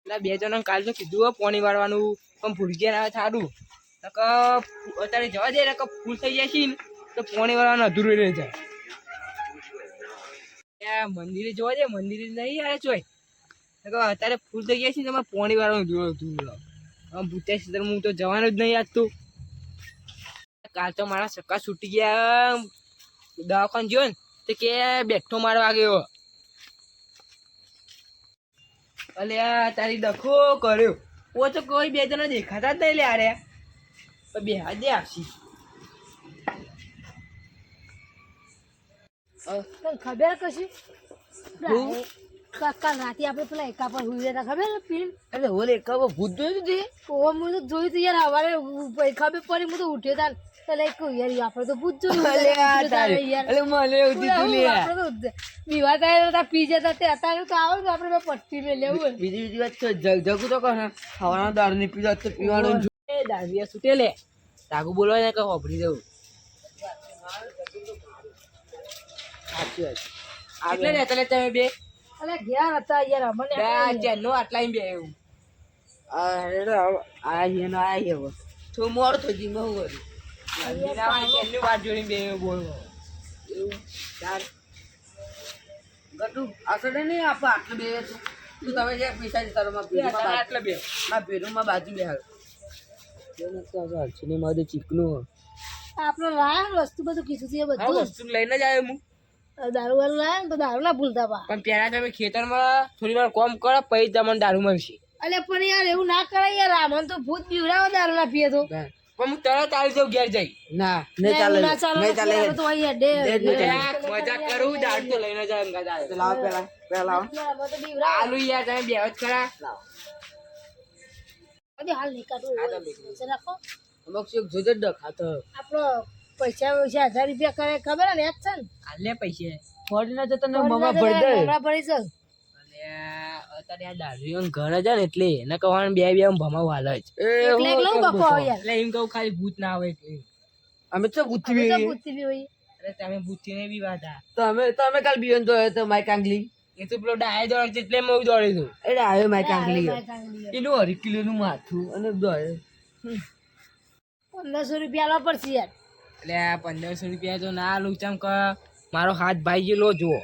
પેલા બે જણા કાલ તો કીધું પાણી વાળવાનું પણ ભૂલી ગયા ના સારું અત્યારે જવા દે ફૂલ થઈ જાય છે ને તો પાણી વાળવાનું અધૂરું રહી જાય મંદિરે જોવા દે મંદિરે નહીં આવે ચોય અત્યારે ફૂલ થઈ ગયા છે ને તમારે પાણી વાળવાનું ભૂત્યા સીધર હું તો જવાનું જ નહીં આજ તો કાલ તો મારા સક્કા છૂટી ગયા દવાખાને ગયો ને તો કે બેઠો મારવા ગયો અલે તારી ડખો કર્યો ઓ તો કોઈ બે જણા દેખાતા જ નહીં લે આરે બે હાજે આવશી ખબર કશું કાલ રાતે આપણે પેલા એકા પર હુઈ હતા ખબર ફિલ્મ એટલે ઓલે એકા પર ભૂત જોયું તે ઓ હું તો જોયું તું યાર હવારે ખબર પડી હું તો ઉઠ્યો તા એટલે યાર આપણે તો ભૂત જોયું મને ઉઠી તું લે વિવાહ થાય પી જતા તે અત્યારે તો આવે તો આપણે પટ્ટી મેં લેવું બીજી વાત તો જગું તો કહે ખાવાનો દારૂ ની પીવા તો પીવાનું દારૂ છૂટે લે તાગુ બોલવા ને કે હોભરી દઉં સાચી વાત એટલે રહેતા લે તમે બે અલે ગયા હતા યાર અમને ચેનનો આટલા બે એવું આ તો મોડ થઈ ગઈ બહુ ચેનની વાત જોડી બે બોલવો એવું ચાર ગટુ આસડે નહીં આપા આટલે બે તું તમે જે પૈસા તારો માં આટલે બે માં ભેરુમાં બાજુ બે હાલ સિનેમા દે ચીકનું આપણો લાયા વસ્તુ બધું કીધું છે બધું વસ્તુ લઈને જ આવ્યો હું દારૂ વાળું લાયા ને તો દારૂ ના ભૂલતા પા પણ પેલા તમે ખેતરમાં થોડી વાર કોમ કરો પછી તમને દારૂ મળશે અલે પણ યાર એવું ના કરાય યાર આમન તો ભૂત બીવડાવો દારૂ ના પીએ તો પણ હું તરત આવી જાઉં ઘેર જઈ ના નહીં ચાલે તો અહીંયા ડે મજાક કરું દારૂ તો લઈને જાય અંગા જાય તો લાવ પેલા આલુ યાર તમે બેવત ખરા હાલ નીકાળું રાખો અમુક શું જોજે ખાતો આપણો પૈસા 1000 રૂપિયા કરે ખબર ને યાદ છે ને આલે પૈસા ફોડી ના જતો ને મમા ભરી દે મમા ભરી છે અત્યારે આ દારૂ ઘર જ ને એટલે એને કહેવાનું બે ભમાવ હાલ જ એટલે બકો યાર એટલે એમ કહું ખાલી ભૂત ના આવે એટલે અમે તો બુદ્ધિ બી હોય અરે તમે બુદ્ધિ ને બી વાતા તમે કાલ બિયન જોયો તો માઈક આંગલી એ તો પેલો ડાય દોડે એટલે હું દોડી દઉં એટલે આવ્યો માઈક આંગલી એનું 2 કિલો નું માથું અને દોડે 1500 રૂપિયા લો પડશે યાર એટલે 1500 રૂપિયા તો ના લુચમ કે મારો હાથ ભાઈ ગયેલો જુઓ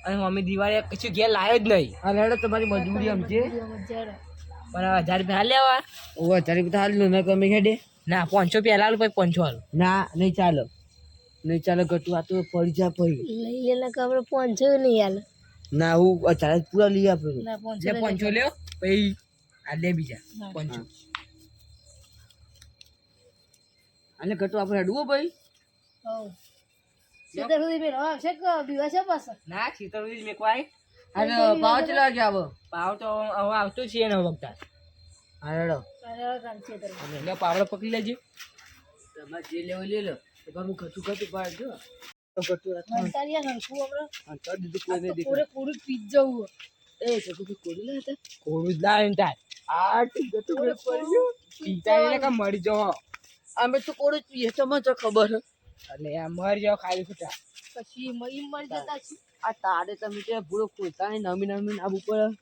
અને મમ્મી દિવાળે કશું ઘેર લાવ્યો જ નહીં હા લેડો તમારી મજબૂરી સમજે પણ 1000 રૂપિયા લેવા ઓ 1000 રૂપિયા હાલ લો ના તમે હેડે ના 500 રૂપિયા લાલ પછી 500 હાલ ના નહીં ચાલો ગટુ આ તો પડી જા પડી લઈ લેલા કબર 500 નહીં યાર ના હું 1000 પૂરા લઈ આપું ના 500 લ્યો પછી આ લે બીજા 500 અને ગટુ આપણે હેડવો ભાઈ હો સીધા સુધી મેં છે કે બીવા છે પાસ ના સીધા સુધી મેકવાય અને પાવ ચલા ગયા હવે પાવ તો હવે આવતો છે ને વખત હાલો લે પાવડો પકડી લેજો તમારે જે લેવો લે લો તો હું ખતું પાડજો તો ગટુ અંતારિયા નરકુ આપણે અંતર દીધું કોઈને દેખ પૂરું પી જવું એ ગટુ કોડી લે હતા કોડી જ લાઈન તાર આ ગટુ પડ્યો પીતા એને કે મરી જાઓ અમે તો કોડી પીએ તમને તો ખબર હે એટલે આ મરી જાઓ ખાલી ફૂટા પછી મરી જતા છે આ તારે તમે જે ભૂલો ખોલતા ને નમી આબુ પર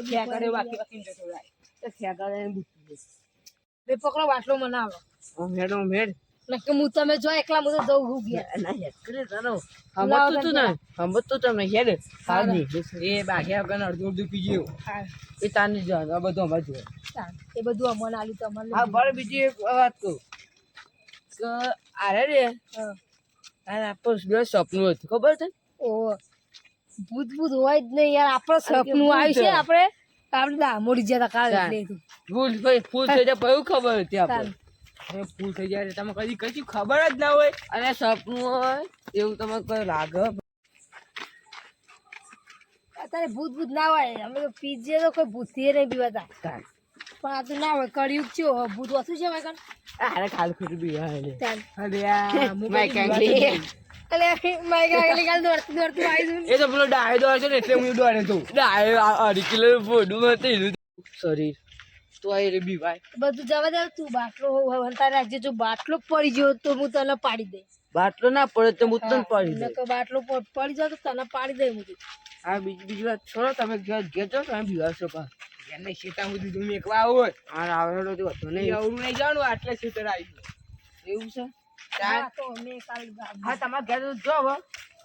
ખ્યા કરે બાકી જતો રાય તો ખ્યા કરે બુટી બે પકડો બાટલો મનાવો મેડ નકે હું તમે જો એકલા હું તો જઉં હું ગયા ના હેડ કરે જાનો હમતો તમે હેડ હાજી એ બાગ્યા વગર અડધું પી ગયો એ તાને જો આ બધું અમાર જો એ બધું અમને આલી તમને હા બળ બીજી એક વાત કહું કે આરે રે હા આપણું બે સપનું હતું ખબર છે ઓ ભૂત હોય જ નહીં યાર આપણું સપનું આવ્યું છે આપણે દામોડી જતા કાલ ફૂલ થઈ જાય પછી ખબર હતી આપણે ફૂલ થઈ જાય તમે કદી ખબર જ ના હોય અને સપનું હોય એવું તમે કોઈ લાગે અત્યારે ભૂત ના હોય અમે તો પીજે તો કોઈ ભૂતિએ નહીં પીવાતા પણ આ તો ના હોય કળિયુગ છે ભૂત ઓછું છે મેં અરે ખાલી ખોટું બી અરે એ તો પેલો ડાયો દોડ છે ને એટલે હું દોડે તું ડાયો 2 કિલો ફોડું હતું શરીર તો આ રે બી ભાઈ બધું જવા દે તું બાટલો હંતા રાખજે જો બાટલો પડી ગયો તો હું તને પાડી દે બાટલો ના પડે તો હું તને પાડી દે બાટલો પડી જાય તો તને પાડી દે હું હા બીજી વાત છોડો તમે ઘેર જો તમે બીવાશો પા એને શેતા સુધી તું મેકવા આવો હાર આવડો તો હતો નહીં. અવરું નહીં જવાનું આટલે શેતર આવ્યું એવું છે? હા, તો અમે કાલ હા તમારે ઘેર તો જો હવે.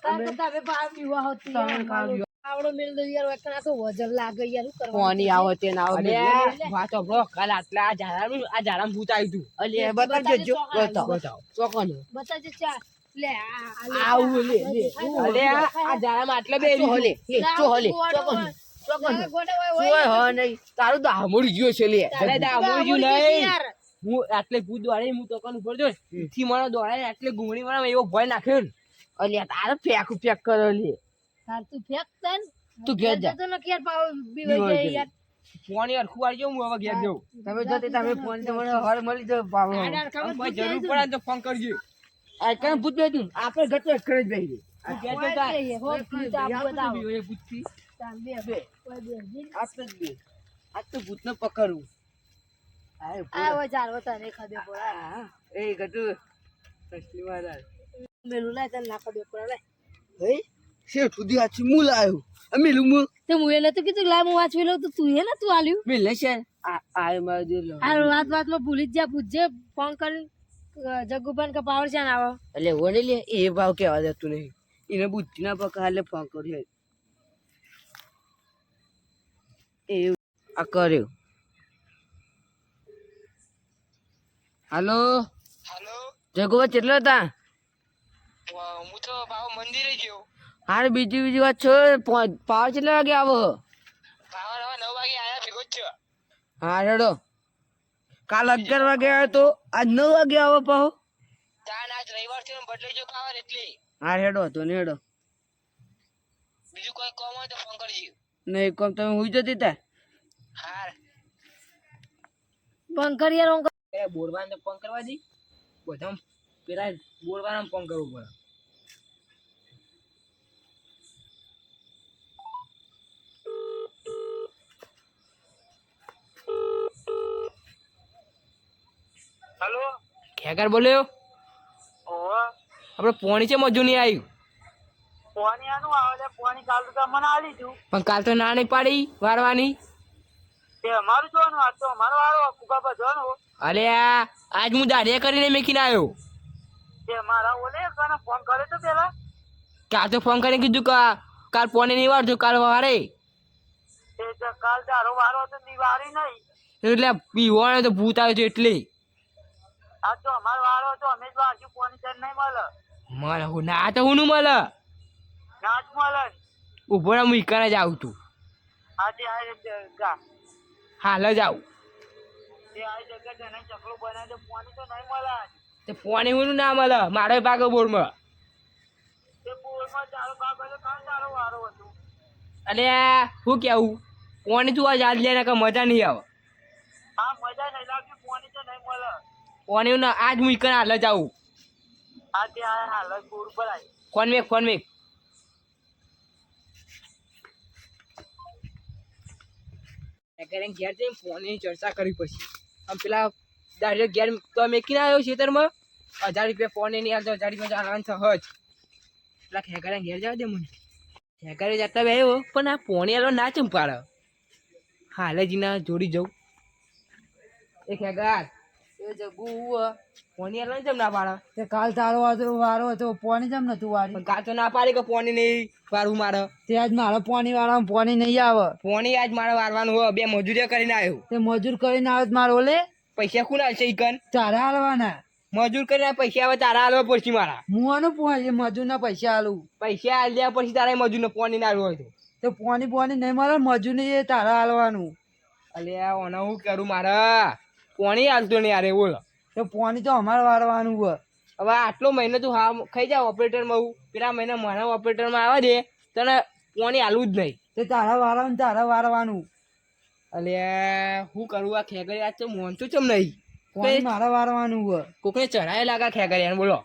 કાલ તો તમે બહાર વિવાહ હતી તમે યાર. કાલ વિવાહ. આવડો મેલ દો યાર વખત આ તો વજન લાગે યાર શું કરવાનું પાણી આવો તે ના આવો અરે બધું. વાત સાંભળો, કાલ આટલા આ ઝાડામાં ભૂત આવ્યું હતું. અલી બતાવજો જો. બતાવો. બતાવો. ચોકોનો. બતાવજે ચાલ લે આવું લે લે. અરે આ ઝાડામાં આટલા બે ચો હલે લે ચો હલે. ચોકોનો. ચોકોનો. ચોય હ નહીં. તારું તો હામુડી ગયો છે લે. અરે દામોઈ ગયું નહીં. હું આટલે ભૂત દોડે હું તો કોણ ઉપર જો થી મને દોડાય આટલે ગુંગળી મને એવો ભય નાખ્યો ને. અલી તારે ફેક કરો લે. તું ફેંક તન તું ઘેર જા. તો ન કેર પાવ બીવાઈ જાય યાર ફોન યાર ખુવાડી જાઉં હું હવે ઘેર જાઉં. તમે જો તે તમે ફોન તમને હર મળી જાય પાવો. આડાર ખબર કોઈ જરૂર પડે ને તો ફોન કરજો. આ કઈ ભૂત બેઠું આપણે ઘટો એક જ બેહી. આ ઘેર તો તાર. હો ભૂત આપ બતાવો એ ભૂતથી. ચાલ બે બે. ઓય બે આપણે જ બે. આજ તો ભૂતને પકડવું. આ વો ચાલ વો તને ખબર પડે હા એ ઘટુ સસલી વાળા. મેલું લાય તને ના ખબર પડે લે હે શેઠ સુધી આછી મુલ આવ્યો. અમે લુમુ તે હું એને તો કીધું લાય હું વાંચવી લઉં તો તું હે ને તું આલ્યું મિલે છે. આ માર દે લો. આ વાતમાં ભૂલી જ જા પૂછજે ફોન કરી જગ્ગુભાઈ કે પાવર છે ને આવો એટલે ઓને લે એ ભાવ કેવા દેતું નહીં. એને બુદ્ધિ ના પકડ ફોન કર્યો. એ આ કર્યો. હાલો હાલો જગુબા કેટલો હતા? હું તો બાબા મંદિરે ગયો. હારે બીજી વાત છો. પાવર કેટલા વાગે આવો? બાબા હવે 9 વાગે આયા ભેગો જ છો. હા રેડો. કાલ 11 વાગે આવ્યો તો આજ 9 વાગે આવો પાહો. તાન આજ રવિવાર છે ને બદલાઈ જો પાવર એટલે. હા રેડો તો ને રેડો. બીજું કોઈ કામ હોય તો ફોન કરજો. નહીં કોમ તમે હુઈ જતી તા. હાર બંકર યાર પેલા બોરવાને તો ફોન કરવા દી. બધા પેલા બોરવાને ફોન કરવું પડે. હાલો ખેકર બોલ્યો. ઓહો આપણે પોણી છે મજૂર નહીં આવ્યું. પાણી આનું આવે છે. પાણી કાલ તો મને આલી તું. પણ કાલ તો ના નહીં પાડી વારવાની. તે અમારું જોવાનું આજ તો અમારો વાળો કુકા પર જોવાનું. અરે આજ હું દાઢિયા કરીને મેકીને આવ્યો. તે મારા ઓલે કને ફોન કર્યો તો પેલા. કાલ તો ફોન કરીને કીધું કે કાલ પોણી નહીં વાળજો કાલ વારે. તે તો કાલ તારો વારો હતો દિવાળી નહીં. એટલે પીવાનો તો ભૂત આવ્યો છે એટલે. આજ તો અમારો વારો હતો. અમે તો હજુ પાણી ચેન નહીં મળે. મળે હું ના તો હું મળે. ના જ મળે. ઉભો રહે હું ઈકાને જ આવું છું. આજે આ ગા હાલ જ આવું. તે આ જગ્યા તને ચકલો બનાવે તો પાણી તો નહીં મળે. તે પોણી હું ના મળે મારે ભાગે બોરમાં. તે પોળમાં તારો બાપ હતો કાલ તારો વારો હતો. અરે શું કેવું પોણી તું આજ હાલ લે ને કે મજા નહીં આવે. હા મજા નહીં લાગતી. પાણી તો નહીં મળે. પોણી ના આજ હું ઈકાને હાલ જ આવું. આજે આ હાલ જ પૂર પર આવી. Phone make. ઘેર જઈને ફોનની ચર્ચા કરી પછી આમ પેલા દાઢીઓ ઘેર તો મેકીને આવ્યો ખેતરમાં 1000 રૂપિયા ફોન નહીં આવતો 1000 રૂપિયા આરામ સહજ પેલા ખેકરે ઘેર જવા દે મને. ખેકરે જતા બેહ્યો પણ આ પોણી આલો ના ચંપાડે. હાલે જીના જોડી જવું. એ ખેગાર એ જગુ પોણી આલો ચમ ના પાડે. તે કાલ તારો વારો હતો પાણી જમ નતું વારી. પણ કાચો ના પાડે કે પોણી નહીં વારવું મારે. તે આજ મારો પાણી વાળા પાણી નહીં આવે. પોણી આજ મારે વારવાનું હોય. 2 મજૂરીઓ કરીને આવ્યો. તે મજૂર કરીને આવે મારો લે પૈસા કોણ હાલશે ઈકન? તારા હાલવાના. મજૂર કરીને પૈસા હવે તારા હાલવા પડશે મારા. હું આનું મજૂર ના પૈસા હાલું. પૈસા હાલ દેવા પછી તારા મજૂરને પોણી ના હોય તો. તો પાણી નહીં મળે મજૂર ને એ તારા હાલવાનું. અલ્યા ઓને હું કરું મારે પોણી હાલતો નહીં યાર બોલો. તો પાણી તો અમારે વાળવાનું હોય. હવે આટલો મહિનો તું હા ખાઈ જા ઓપરેટરમાં હું પેલા મહિના મારા ઓપરેટરમાં આવવા દે તને પોણી હાલવું જ નહીં. તે તારા વાળવાનું તારા વાળવાનું. અલ્યા હું કરું આ ખેગરી આજ તો મોનતું ચમ નહીં. પાણી મારા વાળવાનું હોય. કોકને ચઢાય લાગા ખેગરી બોલો.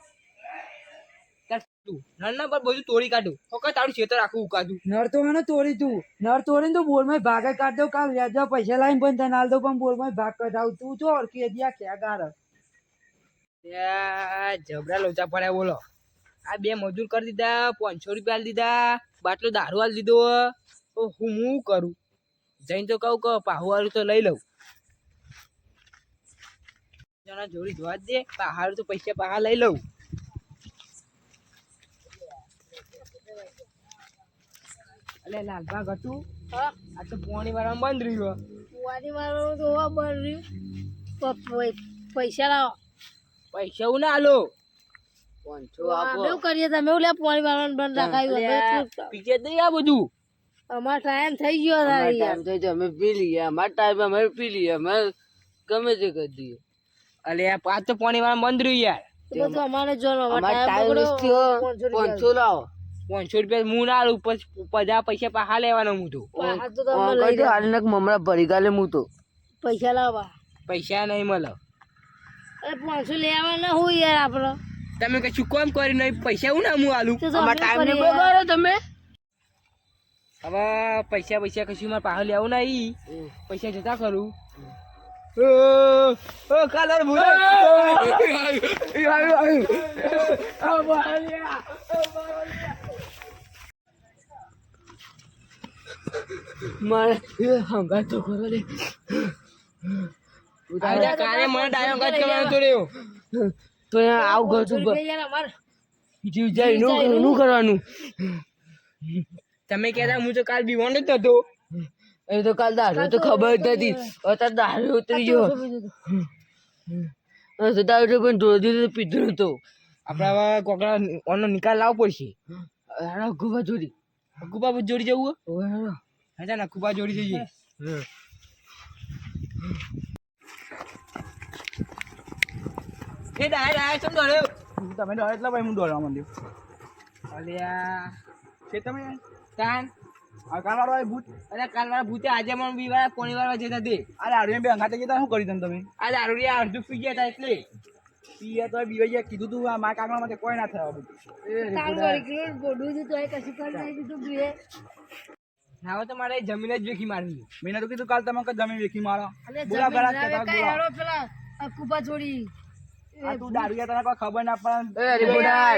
નરના પર બધું તોડી કાઢું વખત તારું ખેતર આખું ઉકાદું. નર તો એને તોડી તું નર તોડીને તો બોરમાં ભાગે કાઢ દો. કાલ વ્યાજવા પૈસા લાવીને પણ તને હાલ દો પણ બોરમાં ભાગ કઢાવ. તું તો ઓળખી દિયા ખેગાર. જબરા લોચા પડ્યા બોલો. આ 2 મજૂર કરી દીધા 500 રૂપિયા આલી દીધા બાટલો દારૂ આલી દીધો. તો હું કરું જઈને તો કહું કે પાહુવાળું તો લઈ લઉં. જણા જોડી જોવા જ દે, પાહાડું તો પૈસા પાહા લઈ લઉં. અલે લાલભાગ હતું હા આ તો પોણી વાળા બંધ રહ્યું. કુવાની મારવાનું તો હોવા બન રહ્યું પૈસા લાવો પૈસા હું ના આલો અમે શું કરીએ તમે એવું લે પાણી મારવાનું બંધ રાખાયું હવે પીછે દઈ આ બધું. અમારો ટાઈમ થઈ ગયો તારે યાર અમે પી લઈએ, અમારા ટાઈમ અમે પી લઈએ, અમે ગમે તે કરી દઈએ. અલે આ પાંચ તો પોણી વાળા બંધ રહ્યું યાર. તો બધું અમારે જોવાનું અમારે ટાઈમ ટાઈમ બગડ્યો. થયો 500 લાવો. 500 રૂપિયા હું ના આલું, પછી 50 પૈસા પાહા લેવાનો હું તો. પાછા તો તમે લઈ જાઓ. હાલને મમરા ભરી ગાલે હું તો પૈસા લાવવા પૈસા નહીં મળે. અરે 500 લેવાના હું યાર આપડે તમે કશું કોમ કરી નહીં, પૈસા હું ના હું આલું. તો અમારા અમે ટાઈમ ને કરીએ. બગાડો તમે. હવે પૈસા કશું મારે પાહા લેવું નહીં, પૈસા જતા કરું. કાલર મારે હંગા તો કરો લે. કાલે મને ડાયો અંગાત કરવાનો તો રહ્યો. તો આવ ગયો તું યાર અમારે જીવ જાય નું કરવાનું. તમે કહેતા હું તો કાલ બીવાનો જ હતો. એ તો કાલ દારૂ તો ખબર જ નથી, અત્યારે દારૂ ઉતરી ગયો. દારૂ પણ ધોધી પીધો નતો. આપણે હવે કોકડા ઓનો નિકાલ લાવવો પડશે. ગુબા જોડી અકુબા જોડી જવું હા ને, અકુબા જોડી જઈએ. એ ડાય ચમ દોડ્યો તમે ડરો એટલા ભાઈ હું દોડવા માંડ્યો. અલ્યા છે તમે તાન આ કાલવાળો આ ભૂત. અરે કાલવાળા ભૂતે આજે મને બીવાળા પોણી વાળવા જતા તે. અરે આડવે બે અંગાતે ગયા શું કર્યું તમે? આ દારૂડિયા અડધું પી ગયા હતા એટલે. પીએ તો બીવાઈ ગયા, કીધું તું આ મારા કાગડા માટે કોઈ ના થયા બધું. કામ કરી ગયું બોડું હતું તો એ કશું કરી નહીં દીધું બીએ હવે તો મારે જમીન જ વેખી મારવી. મેં તો કીધું કાલ તમે જમીન વેખી મારો. અને બોલા જમીન ગળા લાવે કહેતા કાંઈ બોલા. હેડો પેલા આ કૂપા છોડી આ તું દારૂ ગયા તને કોઈ ખબર ના પડે. અરે બોડાર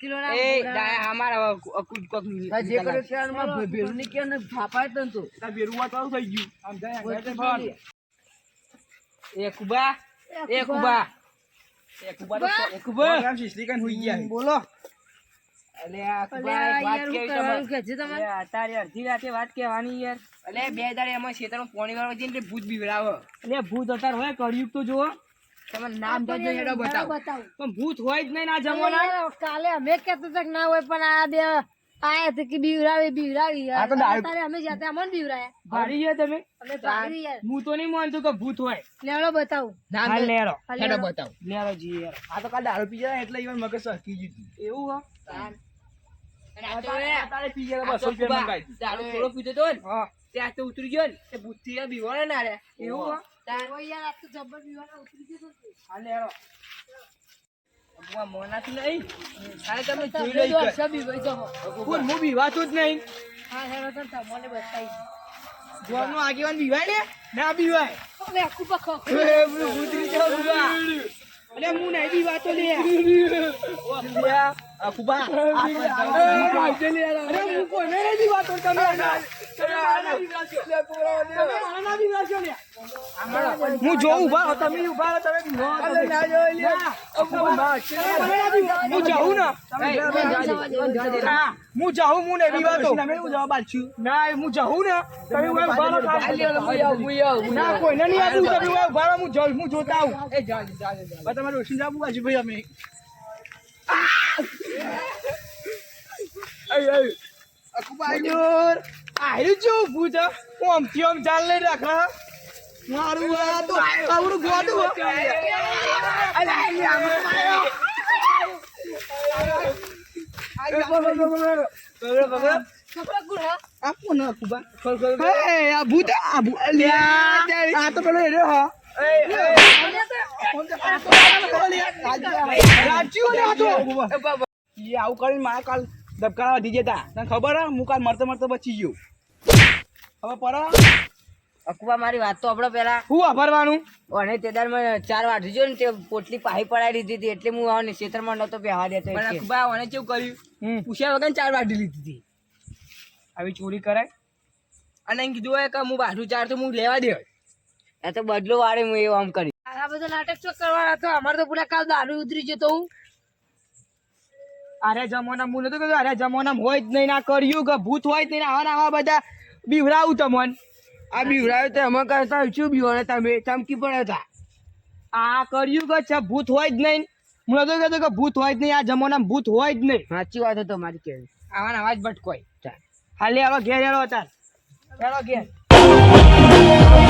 કિલોના એ ડાયા અમારા અકુજ કોક જે કરે શહેરમાં ભેરું ની કે ને ફાપાય તન તો તાર બેરુવા તો આવું થઈ ગયું. આમ જાય અંગાતે ફરવાનું. એ કુબા એ કુબા એ કુબા તો એ કુબા આમ શીશલી કાન હુઈ ગયા. બોલો. અલે આ કુબા અલ્યા એક વાત યાર કેવી કરવાનું તમારે. કે છે તમારે અરે અત્યારે અડધી રાતે વાત કહેવાની યાર. અલે બે દાડે એમાં ખેતરમાં પોણી વાળવા જઈને એટલે ભૂત બીવડાવે. અલે ભૂત અતાર હોય કળિયુગ તો જુઓ. તમે નામ તો જો હેડો બતાવો. પણ ભૂત હોય જ નહીં ના જમવાના. યાર, કાલે અમે કહેતા હતા કે ના હોય પણ આ બે આયા હતા કે બીવરાવી આ તો દારૂ- અત્યારે અમે જાતે અમને બીવરાયા ભારી ગયા તમે. અમે ભાગી યાર હું તો નહીં માનતો કે ભૂત હોય. લેવડો બતાવું હાલ લેરો હાલ હેડો લેરો. બતાવો. લેરો જી યાર. આ તો કાલ દારૂ પી ગયા એટલે ઈવન મગજ સરકી ગયું હતું. એવું હો. અને આ તો રે, તારે પી ગયા આ 200 તો રૂપિયા કુબા મંગાઈ. દારૂ થોડો પીધો તો ને ત્યાં તો ઉતરી ગયો ને તે ભૂતથી બીવાડે ના રે. એવું હો. ઓય યાર આ તો જબર બીવાના ઉતરી ગયો તો. હાલ લેરો. અબુઆ મોનાથી નહીં. અરે તમે જોઈ તમે લઈ જો કર. અક્ષર બીવાઈ જાઓ. હું બીવાતું જ નહીં. હા હેડો તો તમને બતાવી જોરનો આગેવાન બીવાય ને ના બીવાય. અલે કૂપા ખો એ ભૂતરી જાવ કુબા. અલે હું નહીં બીવાતો લે. આ કુબા અરે હું કોને નહીં બીવાતો તમે હું જોઉં ઉભા તમે ઉભા રહો, તમે બીવો. હું જાઉં ને હું જાઉં હું નહીં બીવાતો. જવાબ આલશું. ના હું જાઉં ને તમે ઉભા રહો ખાલી. ના કોઈને નહીં આપું તમે ઉભા રહો હું જાઉં હું જોતા આવું. એ જા જા જા. હવે તમારે રોશની જાવું બાજુ ભાઈ અમે. આયુ છું ભૂત હું આમથી આમ ચાલ લઈ રાખા. મારું આ તો આવડું ગોડું. છોકરા ગુડ હા આપો ને કુબા. આ ભૂત આ તો પેલો એનો હા. ઈ આવું કરીને મારા કાલ ધબકારા વધી જતા. તને ખબર હે હું કાલ મરતો મરતો બચી ગયો. હવે પર અકુબા મારી વાત તો આપડે પેલા હું વાપરવાનું. અને તે દાર માં 4 વાઢી જો ને તે પોટલી પાહી પડાઈ લીધી હતી એટલે હું આને ક્ષેત્રમાં નતો બેહવા દેતો પણ એટલે. અકબા ઓને કેવું કર્યું પૂછ્યા વગર 4 વાટી લીધી હતી. આવી ચોરી કરાય. અને એમ કીધું હોય કે હું બાજુ ચાર તો હું લેવા દે એ તો બદલો વાળે હું એવું આમ કરી આ બધા નાટક શું કરવાના તો અમારે તો પૂરા કાલ દારૂ ઉતરી જતો હું અરે જમાના હું નતો કીધું અરે જમાનામાં હોય જ નહીં ના કર્યું કે ભૂત હોય જ નહીં આવા બધા બીવરાવું તમન આ બીવરાયો તો અમે કરતા શું બીવાને તમે ચમકી પડ્યા હતા આ કર્યું કે છે ભૂત હોય જ નહીં હું નતો કહેતો કે ભૂત હોય જ નહીં આ જમાનામાં ભૂત હોય જ નહીં સાચી વાત છે તમારી કેવી આવા અવાજ ભટકોય હાલે હવે ઘેર હેલો તાર હેલો ઘેર